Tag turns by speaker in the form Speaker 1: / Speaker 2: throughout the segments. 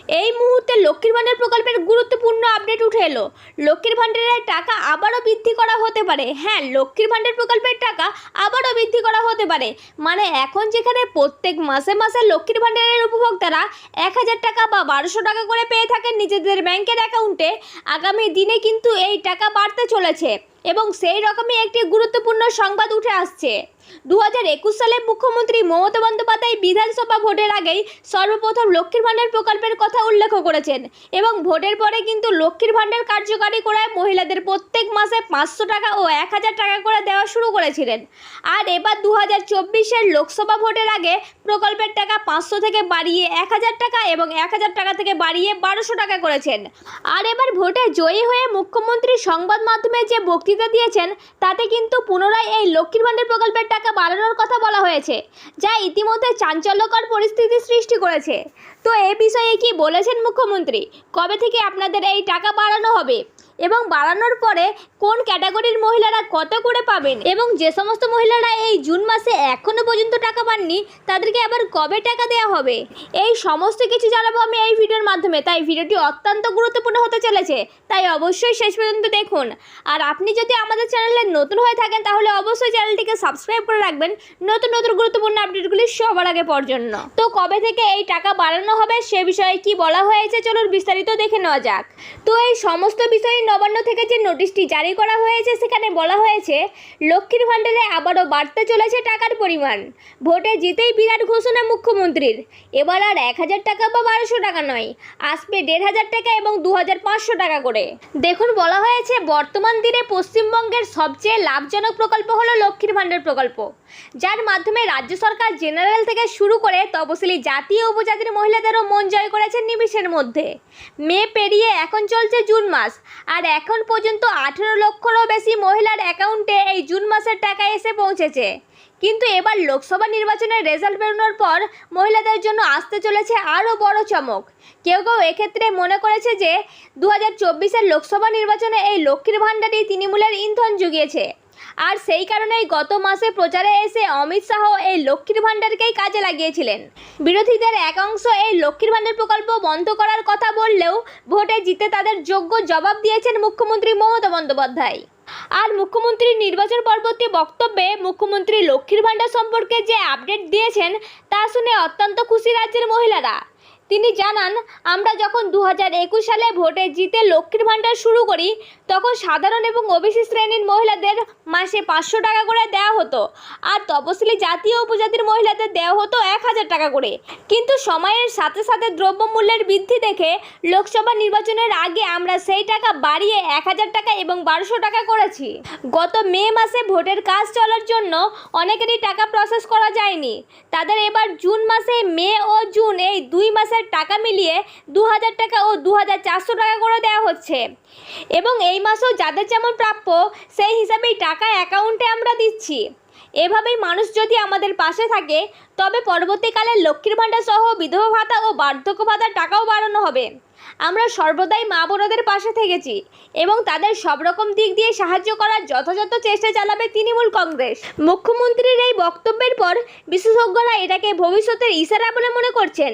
Speaker 1: এই মুহূর্তে লক্ষ্মীর ভাণ্ডার প্রকল্পের গুরুত্বপূর্ণ আপডেট উঠে এলো। লক্ষ্মীর ভাণ্ডারের টাকা আবারও বৃদ্ধি করা হতে পারে। হ্যাঁ, লক্ষ্মীর ভাণ্ডার প্রকল্পের টাকা আবারও বৃদ্ধি করা হতে পারে। মানে এখন যেখানে প্রত্যেক মাসে মাসে লক্ষ্মীর ভাণ্ডারের উপভোক্তারা 1000 টাকা বা 1200 টাকা করে পেয়ে থাকেন নিজেদের ব্যাংকের অ্যাকাউন্টে, আগামী দিনে কিন্তু এই টাকা বাড়তে চলেছে এবং সেই রকমই একটি গুরুত্বপূর্ণ সংবাদ উঠে আসছে। 2021 সালে মুখ্যমন্ত্রী মমতা বন্দ্যোপাধ্যায় বিধানসভা ভোটের আগেই সর্বপ্রথম লক্ষ্মীর ভাণ্ডার প্রকল্পের কথা উল্লেখ করেছেন এবং ভোটের পরে কিন্তু লক্ষ্মীর ভাণ্ডার কার্যকারী করায় মহিলাদের প্রত্যেক মাসে 500 টাকা ও 1000 টাকা করে দেওয়া শুরু করেছিলেন। আর এবার 2024-এর লোকসভা ভোটের আগে প্রকল্পের টাকা 500 থেকে বাড়িয়ে 1000 টাকা এবং 1000 টাকা থেকে বাড়িয়ে 1200 টাকা করেছেন। আর এবার ভোটে জয়ী হয়ে মুখ্যমন্ত্রী সংবাদ মাধ্যমে যে বক্তৃতা দিয়েছেন তাতে কিন্তু পুনরায় এই লক্ষ্মীর ভাণ্ডার প্রকল্পের টাকা বাড়ানোর কথা বলা হয়েছে, যা ইতিমধ্যে চাঞ্চল্যকর পরিস্থিতি সৃষ্টি করেছে। তো এই বিষয়ে কি বলেছেন মুখ্যমন্ত্রী, কবে থেকে আপনাদের এই টাকা বাড়ানো হবে এবং বাড়ানোর পরে কোন ক্যাটাগরির মহিলারা কত করে পাবেন এবং যে সমস্ত মহিলারা এই জুন মাসে এখনো পর্যন্ত টাকা পাননি তাদেরকে আবার কবে টাকা দেওয়া হবে, এই সমস্ত কিছু জানাবো আমি এই ভিডিওর মাধ্যমে। তাই ভিডিওটি অত্যন্ত গুরুত্বপূর্ণ হতে চলেছে, তাই অবশ্যই শেষ পর্যন্ত দেখুন। আর আপনি যদি আমাদের চ্যানেলে নতুন হয়ে থাকেন তাহলে অবশ্যই চ্যানেলটিকে সাবস্ক্রাইব করে রাখবেন নতুন নতুন গুরুত্বপূর্ণ আপডেটগুলি সবার আগে পাওয়ার জন্য। তো কবে থেকে এই টাকা বাড়ানো হবে সে বিষয়ে কি বলা হয়েছে চলুন বিস্তারিত দেখে নেওয়া যাক। তো এই সমস্ত বিষয়ে নবান্ন থেকে যে নোটিশটি জারি করা হয়েছে সেখানে বলা হয়েছে লক্ষ্মীর ভাণ্ডারে আবারও বাড়তে চলেছে টাকার পরিমাণ। ভোটে জিতেই বিরাট ঘোষণা মুখ্যমন্ত্রীর। এবার আর 1000 টাকা বা 1200 টাকা নয়, আসবে 1500 টাকা এবং 2500 টাকা করে। দেখুন, বলা হয়েছে বর্তমান দিনে পশ্চিমবঙ্গের সবচেয়ে লাভজনক প্রকল্প হলো লক্ষ্মীর ভাণ্ডার প্রকল্প, যার মাধ্যমে রাজ্য সরকার জেনারেল থেকে শুরু করে তপশিলি জাতি ও উপজাতির মহিলাদেরও মন জয় করেছেন নিমিষের মধ্যে। মে পেরিয়ে এখন চলছে জুন মাস, আর এখন পর্যন্ত 18 লক্ষেরও বেশি মহিলার অ্যাকাউন্টে এই জুন মাসের টাকা এসে পৌঁছেছে। কিন্তু এবার লোকসভা নির্বাচনের রেজাল্ট বেরোনোর পর মহিলাদের জন্য আসতে চলেছে আরও বড় চমক। কেউ কেউ এক্ষেত্রে মনে করেছে যে 2024-এর লোকসভা নির্বাচনে এই লক্ষ্মীর ভাণ্ডারই তৃণমূলের ইন্ধন জুগিয়েছে। আর সেই কারণেই গত মাসে প্রচারে এসে অমিত শাহ এই লক্ষ্মীর ভাণ্ডারকেই কাজে লাগিয়েছিলেন। বিরোধীদের এক অংশ এই লক্ষ্মীর ভাণ্ডার প্রকল্প বন্ধ করার কথা বললেও ভোটে জিতে তাদের যোগ্য জবাব দিয়েছেন মুখ্যমন্ত্রী মমতা বন্দ্যোপাধ্যায়। আর মুখ্যমন্ত্রীর নির্বাচন পরবর্তী বক্তব্যে মুখ্যমন্ত্রী লক্ষ্মীর ভাণ্ডার সম্পর্কে যে আপডেট দিয়েছেন তা শুনে অত্যন্ত খুশি রাজ্যের মহিলারা। তিনি জানান, আমরা যখন 2021 সালে ভোটে জিতে লক্ষ্মীর ভাণ্ডার শুরু করি তখন সাধারণ এবং ওবিসি শ্রেণীর মহিলাদের মাসে 500 টাকা করে দেওয়া হতো আর তপশিলি জাতি ও উপজাতির মহিলাদের দেওয়া হতো 1000 টাকা করে। কিন্তু সময়ের সাথে সাথে দ্রব্যমূল্যের বৃদ্ধি দেখে লোকসভা নির্বাচনের আগে আমরা সেই টাকা বাড়িয়ে 1000 টাকা এবং 1200 টাকা করেছি। গত মে মাসে ভোটের কাজ চলার জন্য অনেকেরই টাকা প্রসেস করা যায়নি, তাদের এবার জুন মাসে মে ও জুন এই 2 মাসের টাকা মিলিয়ে 2000 টাকা ও 2400 টাকা করে দেওয়া হচ্ছে এবং এই মাসেও যাদের যেমন প্রাপ্য সেই হিসাবেই টাকা অ্যাকাউন্টে আমরা দিচ্ছি। এভাবেই মানুষ যদি আমাদের পাশে থাকে তবে পরবর্তীকালে লক্ষ্মীর ভাণ্ডার সহ বিধবা ভাতা ও বার্ধক্য ভাতার টাকাও বাড়ানো হবে। আমরা সর্বদাই মা বোনদের পাশে থেকেছি এবং তাদের সব রকম দিক দিয়ে সাহায্য করার যথাযথ চেষ্টা চালাবে তৃণমূল কংগ্রেস। মুখ্যমন্ত্রীর এই বক্তব্যের পর বিশেষজ্ঞরা এটাকে ভবিষ্যতের ইশারা বলে মনে করছেন,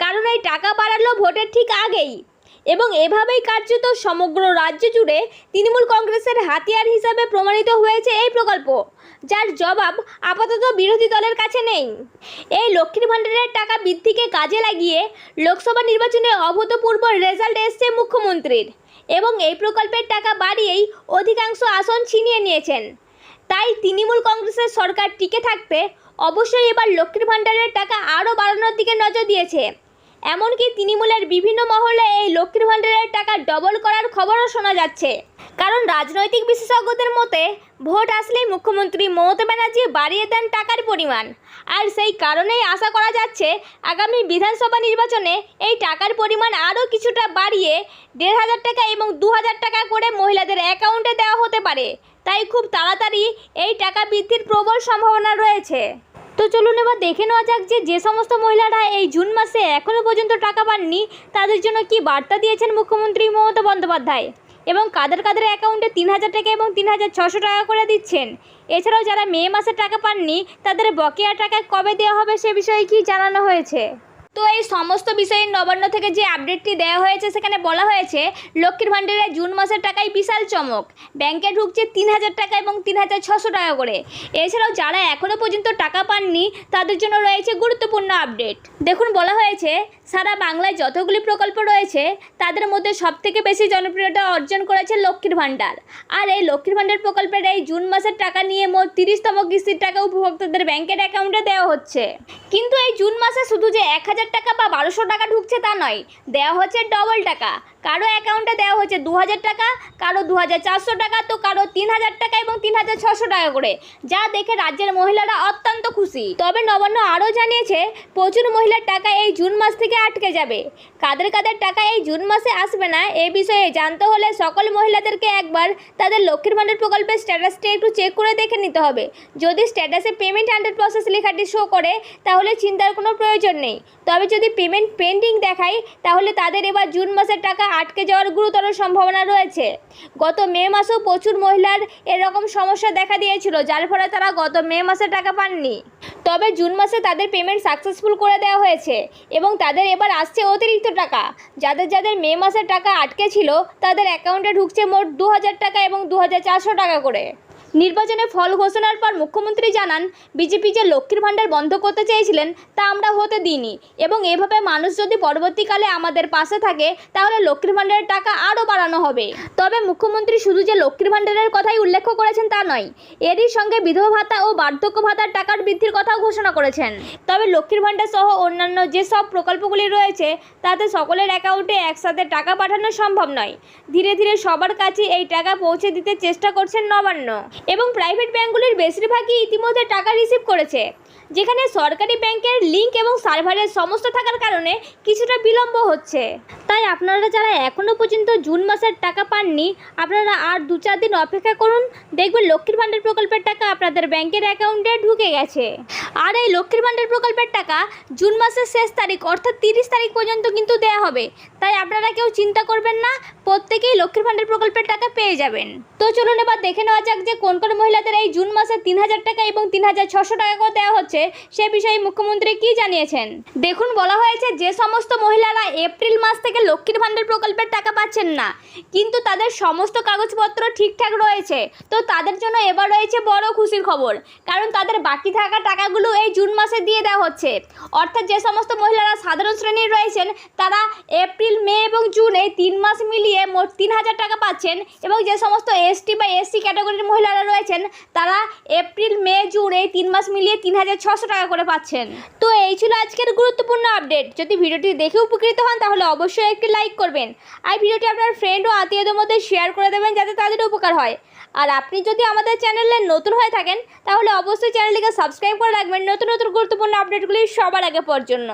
Speaker 1: কারণ এই টাকা বাড়ালো ভোটের ঠিক আগেই এবং এভাবেই কার্যত সমগ্র রাজ্য জুড়ে তৃণমূল কংগ্রেসের হাতিয়ার হিসাবে প্রমাণিত হয়েছে এই প্রকল্প, যার জবাব আপাতত বিরোধী দলের কাছে নেই। এই লক্ষ্মীর ভাণ্ডারের টাকা বৃদ্ধিকে কাজে লাগিয়ে লোকসভা নির্বাচনে অভূতপূর্ব রেজাল্ট এসছে মুখ্যমন্ত্রীর এবং এই প্রকল্পের টাকা বাড়িয়েই অধিকাংশ আসন ছিনিয়ে নিয়েছেন। তাই তৃণমূল কংগ্রেসের সরকার টিকে থাকতে অবশ্যই এবার লক্ষ্মীর ভাণ্ডারের টাকা আরও বাড়ানোর দিকে নজর দিয়েছে। এমনকি তৃণমূলের বিভিন্ন মহলে এই লক্ষ্মীর ভাণ্ডারের টাকা ডবল করার খবরও শোনা যাচ্ছে, কারণ রাজনৈতিক বিশেষজ্ঞদের মতে ভোট আসলেই মুখ্যমন্ত্রী মমতা ব্যানার্জি বাড়িয়ে দেন টাকার পরিমাণ। আর সেই কারণেই আশা করা যাচ্ছে আগামী বিধানসভা নির্বাচনে এই টাকার পরিমাণ আরও কিছুটা বাড়িয়ে 1500 টাকা এবং 2000 টাকা করে মহিলাদের অ্যাকাউন্টে দেওয়া হতে পারে। তাই খুব তাড়াতাড়ি এই টাকা বৃদ্ধির প্রবল সম্ভাবনা রয়েছে। তো চলুন এবার দেখে নেওয়া যাক যে সমস্ত মহিলারা এই জুন মাসে এখনও পর্যন্ত টাকা পাননি তাদের জন্য কি বার্তা দিয়েছেন মুখ্যমন্ত্রী মমতা বন্দ্যোপাধ্যায় এবং কাদের কাদের অ্যাকাউন্টে 3000 টাকা এবং 3600 টাকা করে দিচ্ছেন। এছাড়াও যারা মে মাসে টাকা পাননি তাদের বকেয়া টাকা কবে দেওয়া হবে সে বিষয়ে কি জানানো হয়েছে। তো এই সমস্ত বিষয়ে নবান্ন থেকে যে আপডেটটি দেওয়া হয়েছে সেখানে বলা হয়েছে লক্ষ্মীর ভাণ্ডারে জুন মাসের টাকায় বিশাল চমক, ব্যাংকে ঢুকছে 3,000 টাকা এবং 3,600 টাকা করে। এছাড়াও যারা এখনও পর্যন্ত টাকা পাননি তাদের জন্য রয়েছে গুরুত্বপূর্ণ আপডেট। দেখুন, বলা হয়েছে সারা বাংলায় যতগুলি প্রকল্প রয়েছে তাদের মধ্যে সবথেকে বেশি জনপ্রিয়তা অর্জন করেছে লক্ষ্মীর ভাণ্ডার। আর এই লক্ষ্মীর ভাণ্ডার প্রকল্পের এই জুন মাসের টাকা নিয়ে মোট 30তম কিস্তির টাকা উপভোক্তাদের ব্যাংকের অ্যাকাউন্টে দেওয়া হচ্ছে। কিন্তু এই জুন মাসে শুধু যে 1,000 টাকা বা 1,200 টাকা ঢুকছে তা নয়, দেওয়া হচ্ছে ডবল টাকা। কারো অ্যাকাউন্টে দেওয়া হচ্ছে 2,000 টাকা, কারো 2,400 টাকা, তো কারো 3,000 টাকা এবং 3,600 টাকা করে, যা দেখে রাজ্যের মহিলারা অত্যন্ত খুশি। তবে নবান্ন আরও জানিয়েছে প্রচুর মহিলার টাকা এই জুন মাস থেকে আটকে যাবে। কাদের কাদের টাকা এই জুন মাসে আসবে না এ বিষয়ে জানতে হলে সকল মহিলাদেরকে একবার তাদের লক্ষ্মীর ভাণ্ডার প্রকল্পের স্ট্যাটাসটি একটু চেক করে দেখে নিতে হবে। যদি স্ট্যাটাসে পেমেন্ট আন্ডার প্রসেস লেখাটি শো করে তাহলে চিন্তার কোনো প্রয়োজন নেই। তবে যদি পেমেন্ট পেন্ডিং দেখায় তাহলে তাদের এবার জুন মাসের টাকা আটকে যাওয়ার গুরুতর সম্ভাবনা রয়েছে। গত মে মাসেও প্রচুর মহিলার এরকম সমস্যা দেখা দিয়েছিল, যার ফলে তারা গত মে মাসে টাকা পাননি। তবে জুন মাসে তাদের পেমেন্ট সাকসেসফুল করে দেওয়া হয়েছে এবং তাদের এবার আসছে অতিরিক্ত টাকা। যাদের যাদের মে মাসের টাকা আটকে ছিল তাদের অ্যাকাউন্টে ঢুকছে মোট 2,000 টাকা এবং 2,400 টাকা করে। নির্বাচনের ফল ঘোষণার পর মুখ্যমন্ত্রী জানান, বিজেপি যে লক্ষ্মীর ভাণ্ডার বন্ধ করতে চেয়েছিলেন তা আমরা হতে দিইনি এবং এভাবে মানুষ যদি পরবর্তীকালে আমাদের পাশে থাকে তাহলে লক্ষ্মীর ভাণ্ডারের টাকা আরও বাড়ানো হবে। তবে মুখ্যমন্ত্রী শুধু যে লক্ষ্মীর ভাণ্ডারের কথাই উল্লেখ করেছেন তা নয়, এরই সঙ্গে বিধবা ভাতা ও বার্ধক্য ভাতার টাকার বৃদ্ধির কথাও ঘোষণা করেছেন। তবে লক্ষ্মীর ভাণ্ডার সহ অন্যান্য যেসব প্রকল্পগুলি রয়েছে তাতে সকলের অ্যাকাউন্টে একসাথে টাকা পাঠানো সম্ভব নয়। ধীরে ধীরে সবার কাছে এই টাকা পৌঁছে দিতে চেষ্টা করছেন নবান্ন এবং প্রাইভেট ব্যাংকগুলির বেশিরভাগই ইতিমধ্যে টাকা রিসিভ করেছে, যেখানে সরকারি ব্যাংকের লিঙ্ক এবং সার্ভারের সমস্যা থাকার কারণে কিছুটা বিলম্ব হচ্ছে। তাই আপনারা যারা এখনও পর্যন্ত জুন মাসের টাকা পাননি আপনারা আর 2-4 দিন অপেক্ষা করুন, দেখবেন লক্ষ্মীর ভাণ্ডার প্রকল্পের টাকা আপনাদের ব্যাংকের অ্যাকাউন্টে ঢুকে গেছে। আর এই লক্ষ্মীর ভাণ্ডার প্রকল্পের টাকা জুন মাসের শেষ তারিখ অর্থাৎ 30 তারিখ পর্যন্ত কিন্তু দেওয়া হবে। তাই আপনারা কেউ চিন্তা করবেন না, প্রত্যেকেই লক্ষ্মীর ভাণ্ডার প্রকল্পের টাকা পেয়ে যাবেন। তো চলুন এবার দেখে নেওয়া যাক যে কোন কোন মহিলাদের এই জুন মাসে 3,000 টাকা এবং 3,600 টাকা করে দেওয়া হচ্ছে সে বিষয়ে মুখ্যমন্ত্রী কি জানিয়েছেন। দেখুন, বলা হয়েছে যে সমস্ত মহিলারা এপ্রিল মাস থেকে লক্ষ্মীর ভাণ্ডার প্রকল্পের টাকা পাচ্ছেন না কিন্তু তাদের সমস্ত কাগজপত্র ঠিকঠাক রয়েছে, তো তাদের জন্য এবার রয়েছে বড় খুশির খবর, কারণ তাদের বাকি থাকা টাকাগুলো এই জুন মাসে দিয়ে দেওয়া হচ্ছে। অর্থাৎ যে সমস্ত মহিলারা সাধারণ শ্রেণীর রয়েছেন তারা এপ্রিল, মে এবং জুন এই 3 মাস মিলিয়ে মোট 3,000 টাকা পাচ্ছেন এবং যে সমস্ত এসটি বা এসসি ক্যাটাগরির মহিলারা রয়েছেন তারা এপ্রিল, মে, জুন এই 3 মাস মিলিয়ে 3,600 টাকা করে পাচ্ছেন। তো এই ছিল আজকের গুরুত্বপূর্ণ আপডেট। যদি ভিডিওটি দেখে উপকৃত হন তাহলে অবশ্যই একটি লাইক করবেন আর ভিডিওটি আপনার ফ্রেন্ড ও আত্মীয়দের মধ্যে শেয়ার করে দেবেন যাতে তাদের উপকার হয়। আর আপনি যদি আমাদের চ্যানেলে নতুন হয়ে থাকেন তাহলে অবশ্যই চ্যানেলটিকে সাবস্ক্রাইব করে রাখবেন নতুন নতুন গুরুত্বপূর্ণ আপডেটগুলি সবার আগে পাওয়ার জন্য।